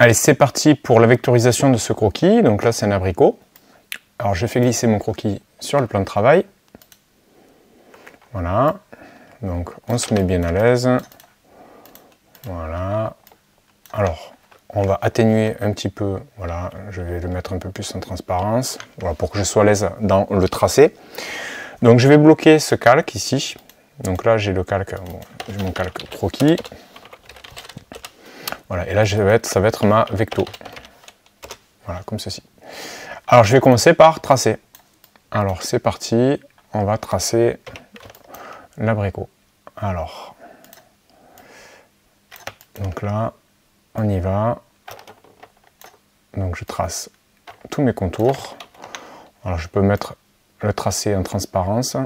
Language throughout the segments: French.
Allez, c'est parti pour la vectorisation de ce croquis. Donc là, c'est un abricot. Alors, je fais glisser mon croquis sur le plan de travail. Voilà. Donc, on se met bien à l'aise. Voilà. Alors, on va atténuer un petit peu. Voilà, je vais le mettre un peu plus en transparence. Voilà, pour que je sois à l'aise dans le tracé. Donc, je vais bloquer ce calque ici. Donc là, j'ai le calque, bon, j'ai mon calque croquis. Voilà, et là, ça va être ma vecto. Voilà, comme ceci. Alors, je vais commencer par tracer. Alors, c'est parti. On va tracer l'abricot. Alors, donc là, on y va. Donc, je trace tous mes contours. Alors, je peux mettre le tracé en transparence.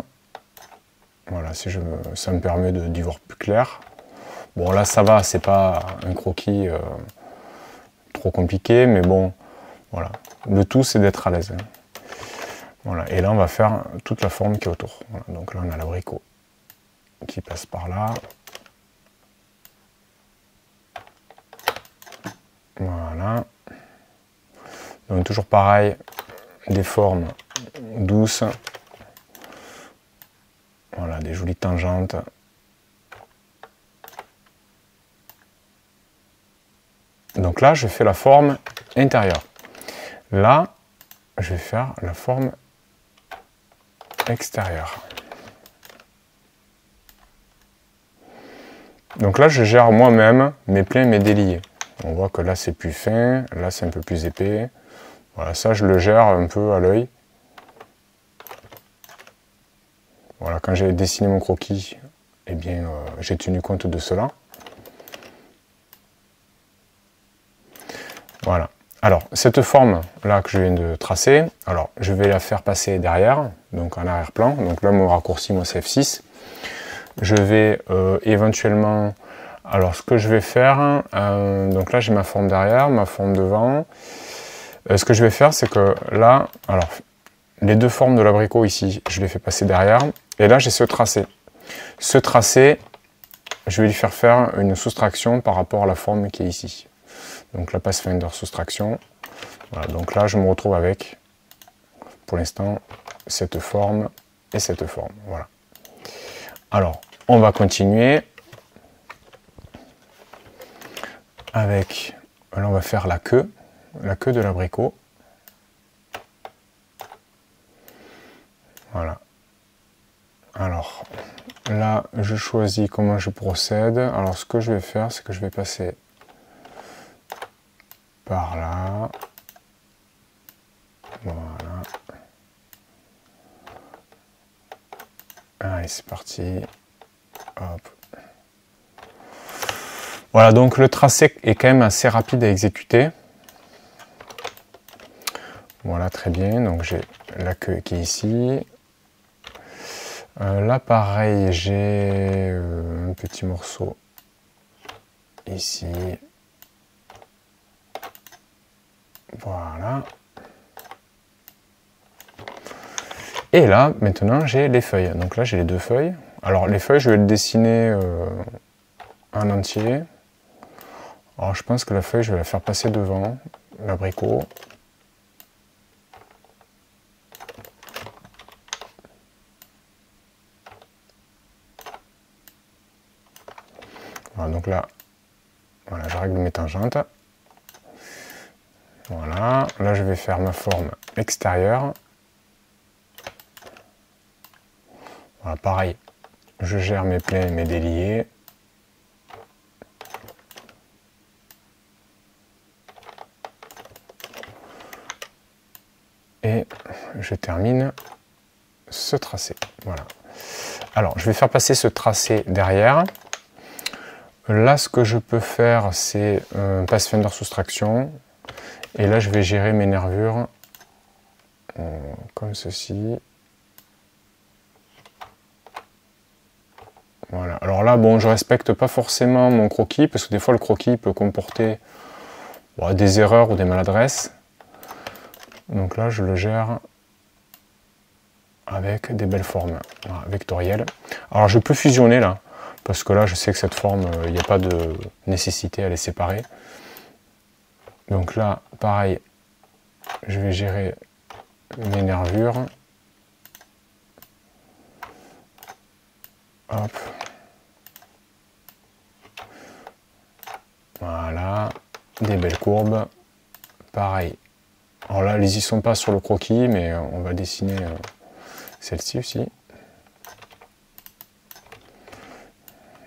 Voilà, si ça me permet d'y voir plus clair. Bon, là, ça va, c'est pas un croquis trop compliqué, mais bon, voilà. Le tout, c'est d'être à l'aise. Voilà, et là, on va faire toute la forme qui est autour. Voilà, donc là, on a l'abricot qui passe par là. Voilà. Donc, toujours pareil, des formes douces. Voilà, des jolies tangentes. Donc là, je fais la forme intérieure. Là, je vais faire la forme extérieure. Donc là, je gère moi-même mes pleins et mes déliés. On voit que là, c'est plus fin, là, c'est un peu plus épais. Voilà, ça, je le gère un peu à l'œil. Voilà, quand j'ai dessiné mon croquis, eh bien, j'ai tenu compte de cela. Voilà. Alors, cette forme-là que je viens de tracer, alors, je vais la faire passer derrière, donc en arrière-plan. Donc là, mon raccourci, moi, c'est F6. Je vais éventuellement... Alors, ce que je vais faire, donc là, j'ai ma forme derrière, ma forme devant. Ce que je vais faire, c'est que là, alors, les deux formes de l'abricot ici, je les fais passer derrière. Et là, j'ai ce tracé. Ce tracé, je vais lui faire une soustraction par rapport à la forme qui est ici. Donc la Pathfinder soustraction. Voilà, donc là, je me retrouve avec, pour l'instant, cette forme et cette forme. Voilà. Alors, on va continuer avec, là, on va faire la queue de l'abricot. Voilà. Alors, là, je choisis comment je procède. Alors, ce que je vais faire, c'est que je vais passer par là. Voilà. Allez, c'est parti. Hop. Voilà, donc le tracé est quand même assez rapide à exécuter. Voilà, très bien. Donc j'ai la queue qui est ici. Là, pareil, j'ai un petit morceau ici. Voilà. Et là, maintenant, j'ai les feuilles. Donc là, j'ai les deux feuilles. Alors, les feuilles, je vais les dessiner en entier. Alors, je pense que la feuille, je vais la faire passer devant l'abricot. Voilà, donc là, voilà, je règle mes tangentes. Voilà, là, je vais faire ma forme extérieure. Voilà, pareil, je gère mes pleins et mes déliés. Et je termine ce tracé. Voilà. Alors, je vais faire passer ce tracé derrière. Là, ce que je peux faire, c'est un Pathfinder soustraction. Et là, je vais gérer mes nervures comme ceci. Voilà. Alors là, bon, je respecte pas forcément mon croquis, parce que des fois, le croquis peut comporter des erreurs ou des maladresses. Donc là, je le gère avec des belles formes vectorielles. Alors, je peux fusionner là, parce que là, je sais que cette forme, il n'y a pas de nécessité à les séparer. Donc là, pareil, je vais gérer les nervures. Hop. Voilà, des belles courbes. Pareil. Alors là, les y sont pas sur le croquis, mais on va dessiner celle-ci aussi.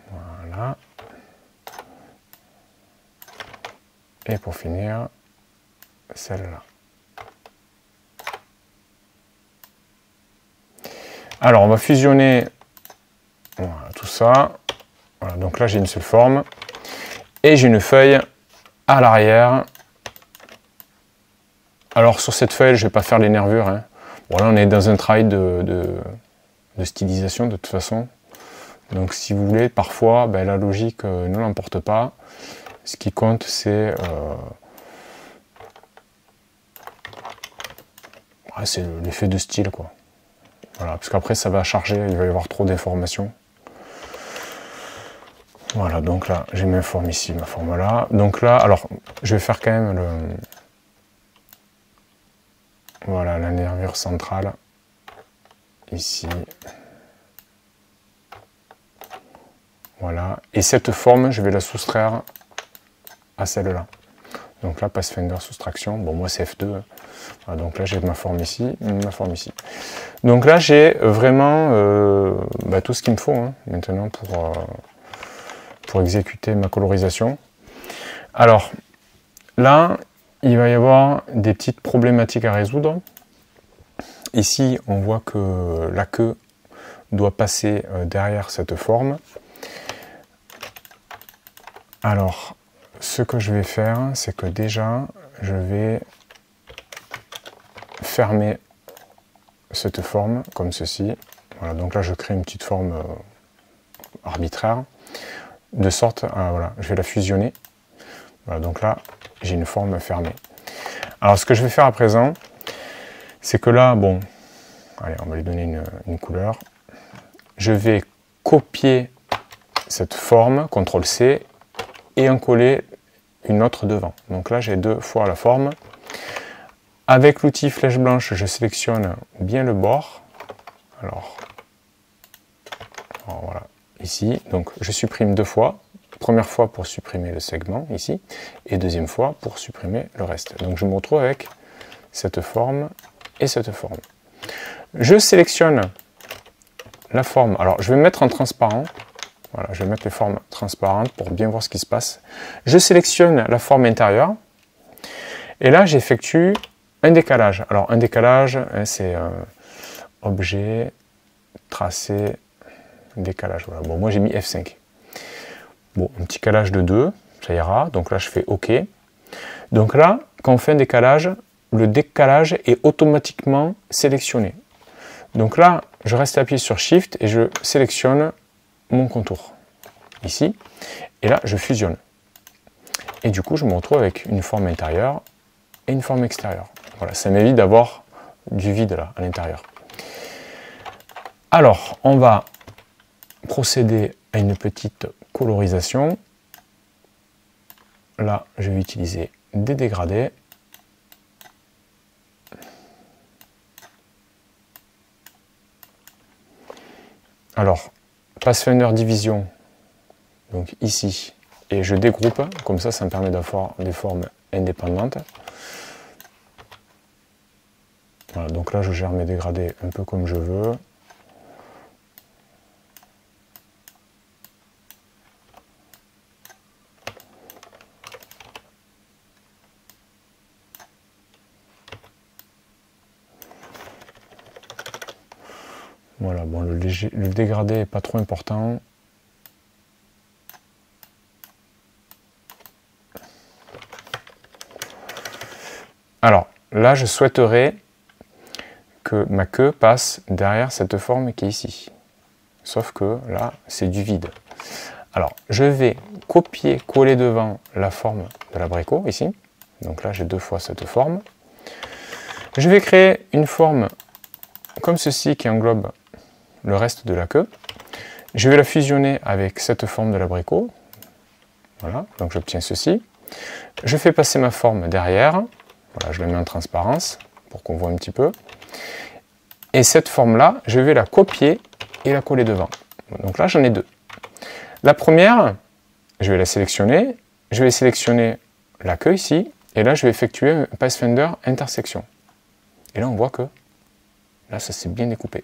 Voilà. Et pour finir, celle-là. Alors, on va fusionner voilà, tout ça. Voilà, donc là, j'ai une seule forme. Et j'ai une feuille à l'arrière. Alors, sur cette feuille, je ne vais pas faire les nervures. Hein. Bon, là, on est dans un travail de stylisation, de toute façon. Donc, si vous voulez, parfois, ben, la logique ne l'emporte pas. Ce qui compte, c'est l'effet de style, quoi. Voilà, parce qu'après, ça va charger, il va y avoir trop d'informations. Voilà, donc là, j'ai ma forme ici, ma forme là. Donc là, alors, je vais faire quand même voilà, la nervure centrale, ici. Voilà, et cette forme, je vais la soustraire à celle-là. Donc là, Pathfinder soustraction, bon, moi c'est F2. Voilà, donc là, j'ai ma forme ici, ma forme ici. Donc là, j'ai vraiment tout ce qu'il me faut hein, maintenant pour exécuter ma colorisation. Alors, là, il va y avoir des petites problématiques à résoudre. Ici, on voit que la queue doit passer derrière cette forme. Alors, ce que je vais faire, c'est que déjà, je vais fermer cette forme, comme ceci. Voilà, donc là, je crée une petite forme arbitraire, de sorte à, voilà, je vais la fusionner. Voilà, donc là, j'ai une forme fermée. Alors, ce que je vais faire à présent, c'est que là, bon, allez, on va lui donner une couleur. Je vais copier cette forme, CTRL-C, et en coller une autre devant. Donc là, j'ai deux fois la forme. Avec l'outil flèche blanche, je sélectionne bien le bord. Alors voilà, ici. Donc je supprime deux fois. Première fois pour supprimer le segment, ici. Et deuxième fois pour supprimer le reste. Donc je me retrouve avec cette forme et cette forme. Je sélectionne la forme. Alors je vais mettre en transparent. Voilà, je vais mettre les formes transparentes pour bien voir ce qui se passe. Je sélectionne la forme intérieure. Et là, j'effectue un décalage. Alors, un décalage, hein, c'est objet, tracé, décalage. Voilà. Bon, moi, j'ai mis F5. Bon, un petit calage de 2, ça ira. Donc là, je fais OK. Donc là, quand on fait un décalage, le décalage est automatiquement sélectionné. Donc là, je reste appuyé sur Shift et je sélectionne mon contour, ici. Et là, je fusionne. Et du coup, je me retrouve avec une forme intérieure et une forme extérieure. Voilà, ça m'évite d'avoir du vide là, à l'intérieur. Alors, on va procéder à une petite colorisation. Là, je vais utiliser des dégradés. Alors, Pathfinder division, donc ici, et je dégroupe, comme ça me permet d'avoir des formes indépendantes. Voilà, donc là je gère mes dégradés un peu comme je veux. Voilà, bon, le dégradé n'est pas trop important. Alors, là, je souhaiterais que ma queue passe derrière cette forme qui est ici. Sauf que là, c'est du vide. Alors, je vais copier, coller devant la forme de l'abricot, ici. Donc là, j'ai deux fois cette forme. Je vais créer une forme comme ceci qui englobe le reste de la queue. Je vais la fusionner avec cette forme de l'abricot. Voilà, donc j'obtiens ceci. Je fais passer ma forme derrière. Voilà, je la mets en transparence pour qu'on voit un petit peu. Et cette forme-là, je vais la copier et la coller devant. Donc là, j'en ai deux. La première, je vais la sélectionner. Je vais sélectionner la queue ici. Et là, je vais effectuer un Pathfinder intersection. Et là, on voit que là, ça s'est bien découpé.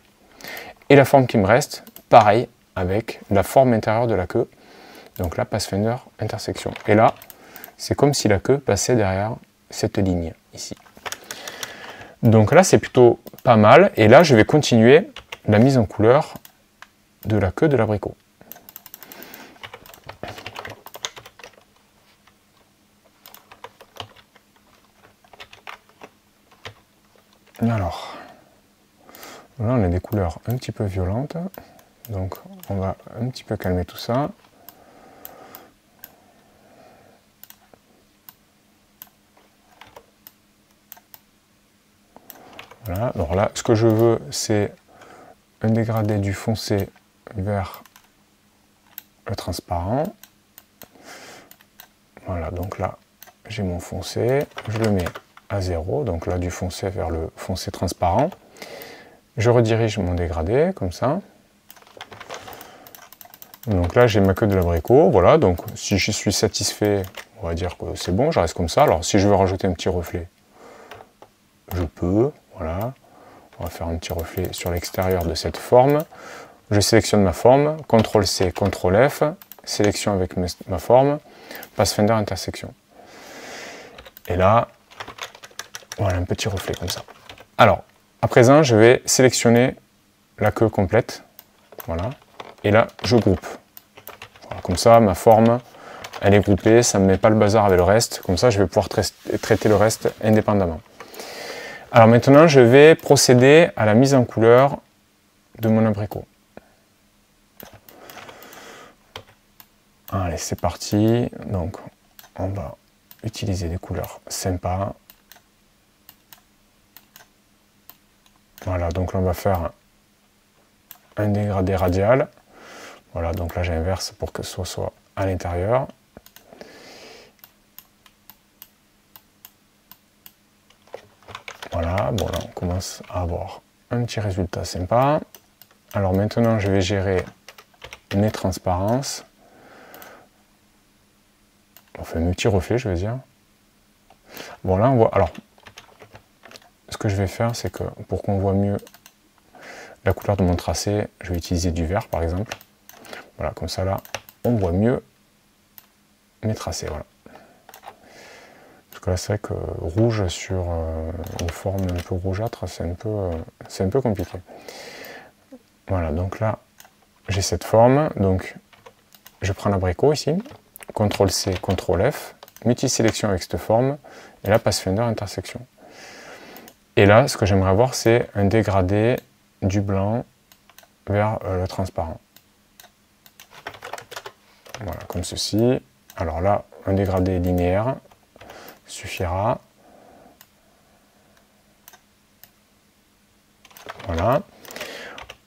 Et la forme qui me reste, pareil, avec la forme intérieure de la queue. Donc là, Pathfinder intersection. Et là, c'est comme si la queue passait derrière cette ligne ici. Donc là, c'est plutôt pas mal. Et là, je vais continuer la mise en couleur de la queue de l'abricot. Alors, là, on a des couleurs un petit peu violentes. Donc, on va un petit peu calmer tout ça. Voilà, alors là, ce que je veux, c'est un dégradé du foncé vers le transparent. Voilà, donc là, j'ai mon foncé, je le mets à 0, donc là, du foncé vers le foncé transparent. Je redirige mon dégradé, comme ça. Donc là, j'ai ma queue de l'abricot, voilà, donc si je suis satisfait, on va dire que c'est bon, je reste comme ça. Alors, si je veux rajouter un petit reflet, je peux, voilà. On va faire un petit reflet sur l'extérieur de cette forme. Je sélectionne ma forme, CTRL-C, CTRL-F, sélection avec ma forme, Pathfinder intersection. Et là, voilà un petit reflet comme ça. Alors, à présent, je vais sélectionner la queue complète. Voilà. Et là, je groupe. Voilà, comme ça, ma forme, elle est groupée, ça ne me met pas le bazar avec le reste. Comme ça, je vais pouvoir traiter le reste indépendamment. Alors maintenant, je vais procéder à la mise en couleur de mon abricot. Allez, c'est parti. Donc, on va utiliser des couleurs sympas. Voilà, donc là, on va faire un dégradé radial. Voilà, donc là, j'inverse pour que ce soit à l'intérieur. Voilà, bon là, on commence à avoir un petit résultat sympa. Alors maintenant, je vais gérer mes transparences. Enfin, mes petits reflets, je veux dire. Bon, là, on voit... Alors, ce que je vais faire, c'est que pour qu'on voit mieux la couleur de mon tracé, je vais utiliser du vert, par exemple. Voilà, comme ça, là, on voit mieux mes tracés, voilà. Parce que là, c'est vrai que rouge sur une forme un peu rougeâtre, c'est un peu compliqué. Voilà, donc là, j'ai cette forme. Donc, je prends l'abricot ici, CTRL-C, CTRL-F, multi-sélection avec cette forme, et là, Pathfinder intersection. Et là, ce que j'aimerais avoir, c'est un dégradé du blanc vers le transparent. Voilà, comme ceci. Alors là, un dégradé linéaire suffira. Voilà.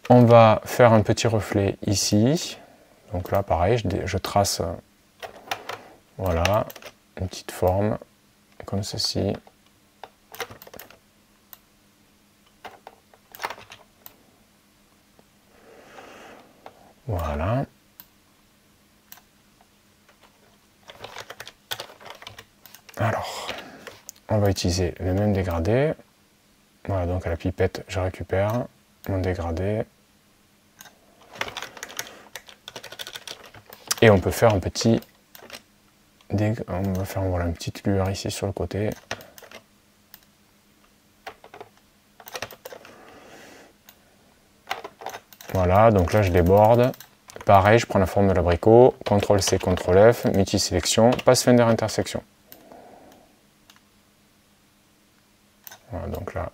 On va faire un petit reflet ici. Donc là, pareil, je trace, voilà, une petite forme, comme ceci. Voilà. Alors, on va utiliser le même dégradé. Voilà, donc à la pipette, je récupère mon dégradé. Et on peut faire un petit... On va faire voilà, une petite lueur ici sur le côté. Voilà, donc là je déborde. Pareil, je prends la forme de l'abricot, CTRL-C, CTRL-F, multi-sélection, Pathfinder intersection. Voilà, donc là,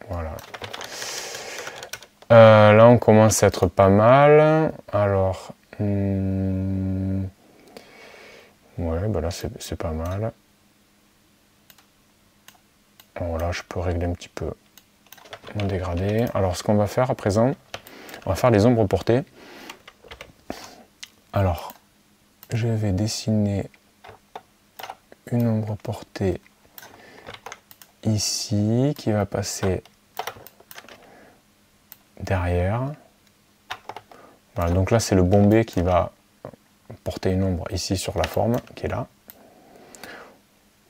voilà. Là, on commence à être pas mal. Alors, ouais, bah là, c'est pas mal. Voilà, je peux régler un petit peu mon dégradé. Alors, ce qu'on va faire à présent, on va faire les ombres portées. Alors, je vais dessiner une ombre portée ici qui va passer derrière. Voilà, donc là c'est le bombé qui va porter une ombre ici sur la forme qui est là.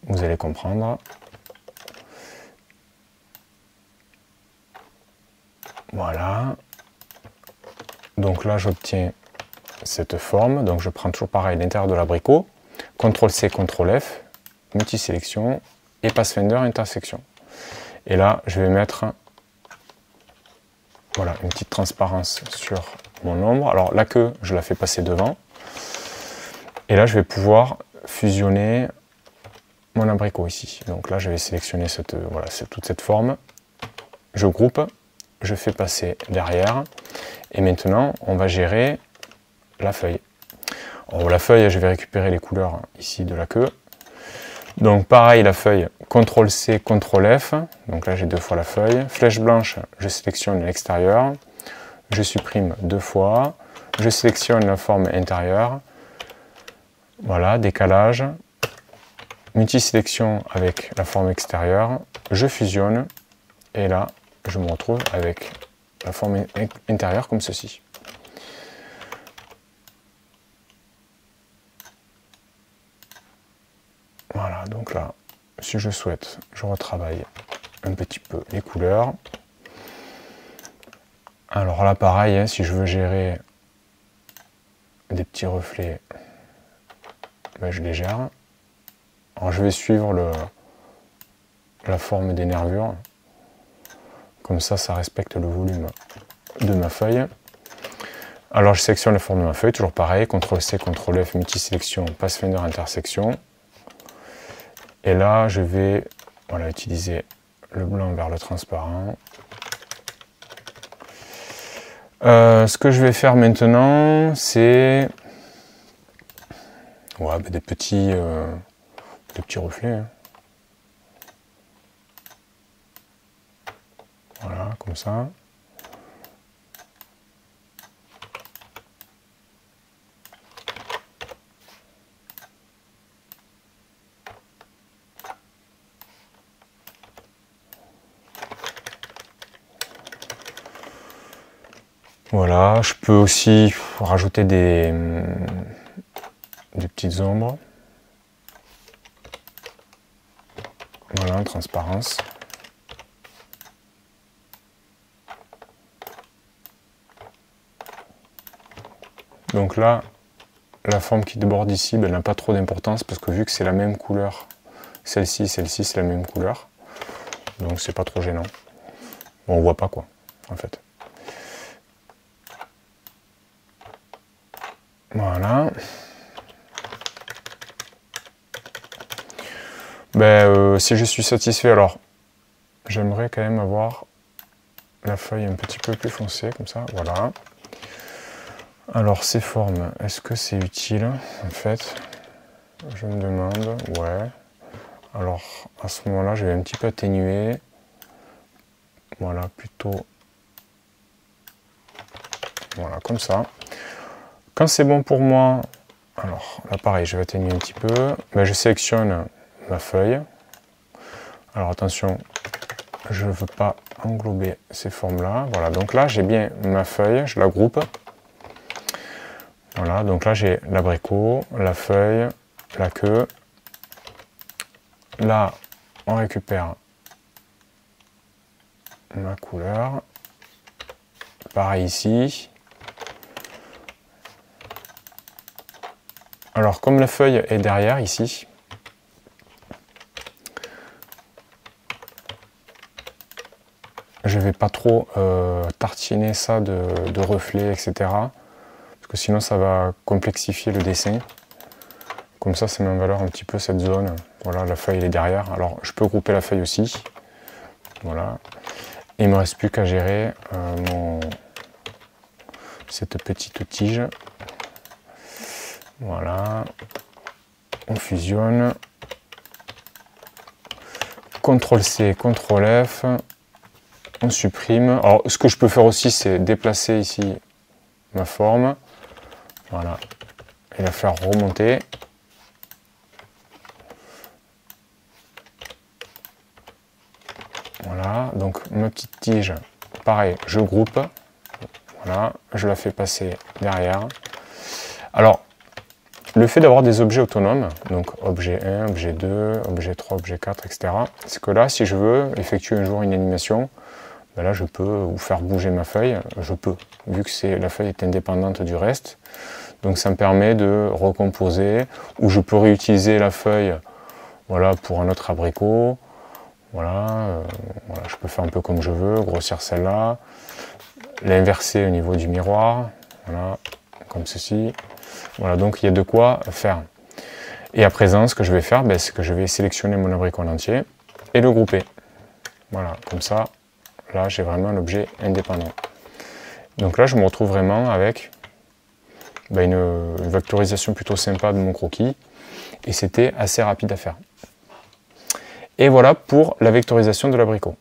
Vous allez comprendre. Voilà. Donc là j'obtiens cette forme. Donc je prends toujours pareil l'intérieur de l'abricot. CTRL-C, CTRL-F, multisélection et Pathfinder intersection. Et là je vais mettre voilà, une petite transparence sur mon ombre. Alors la queue, je la fais passer devant. Et là je vais pouvoir fusionner mon abricot ici. Donc là je vais sélectionner voilà, toute cette forme. Je groupe, je fais passer derrière. Et maintenant on va gérer la feuille. Alors, la feuille, je vais récupérer les couleurs ici de la queue. Donc pareil, la feuille, CTRL-C, CTRL-F. Donc là j'ai 2 fois la feuille. Flèche blanche, je sélectionne l'extérieur. Je supprime 2 fois. Je sélectionne la forme intérieure. Voilà, décalage. Multisélection avec la forme extérieure. Je fusionne. Et là, je me retrouve avec la forme intérieure comme ceci. Voilà, donc là, si je souhaite, je retravaille un petit peu les couleurs. Alors là, pareil, hein, si je veux gérer des petits reflets, ben, je les gère. Alors je vais suivre la forme des nervures. Comme ça respecte le volume de ma feuille. Alors je sélectionne la forme de ma feuille, toujours pareil, CTRL-C, CTRL-F, multisélection, Pathfinder intersection. Et là, je vais voilà, utiliser le blanc vers le transparent. Ce que je vais faire maintenant, c'est ouais, des petits reflets. Hein. Voilà, comme ça. Voilà, je peux aussi rajouter des petites ombres. Voilà, en transparence. Donc là, la forme qui déborde ici, ben, elle n'a pas trop d'importance parce que vu que c'est la même couleur, celle-ci, c'est la même couleur. Donc c'est pas trop gênant. Bon, on voit pas quoi, en fait. Voilà. Ben, si je suis satisfait, alors j'aimerais quand même avoir la feuille un petit peu plus foncée, comme ça, voilà. Alors ces formes, est-ce que c'est utile en fait? Je me demande, ouais. Alors à ce moment-là, je vais un petit peu atténuer. Voilà, plutôt. Voilà, comme ça. Quand c'est bon pour moi, alors là pareil, je vais atténuer un petit peu. Ben, je sélectionne ma feuille. Alors attention, je ne veux pas englober ces formes-là. Voilà, donc là j'ai bien ma feuille, je la groupe. Voilà, donc là j'ai l'abricot, la feuille, la queue. Là, on récupère ma couleur. Pareil ici. Alors, comme la feuille est derrière ici, je ne vais pas trop tartiner ça de reflets, etc. Parce que sinon, ça va complexifier le dessin. Comme ça met en valeur un petit peu cette zone. Voilà, la feuille elle est derrière. Alors, je peux grouper la feuille aussi. Voilà. Et il ne me reste plus qu'à gérer cette petite tige. Voilà, on fusionne, CTRL-C, CTRL-F, on supprime. Alors ce que je peux faire aussi c'est déplacer ici ma forme, voilà, et la faire remonter. Voilà, donc ma petite tige, pareil, je groupe. Voilà, je la fais passer derrière. Alors, le fait d'avoir des objets autonomes, donc objet 1, objet 2, objet 3, objet 4, etc., c'est que là, si je veux effectuer un jour une animation, ben là, je peux, ou faire bouger ma feuille, je peux, vu que la feuille est indépendante du reste. Donc ça me permet de recomposer, ou je peux réutiliser la feuille, voilà, pour un autre abricot. Voilà, voilà, je peux faire un peu comme je veux, grossir celle-là, l'inverser au niveau du miroir, voilà, comme ceci. Voilà, donc il y a de quoi faire. Et à présent, ce que je vais faire, c'est que je vais sélectionner mon abricot en entier et le grouper. Voilà, comme ça, là j'ai vraiment un objet indépendant. Donc là, je me retrouve vraiment avec une vectorisation plutôt sympa de mon croquis, et c'était assez rapide à faire. Et voilà pour la vectorisation de l'abricot.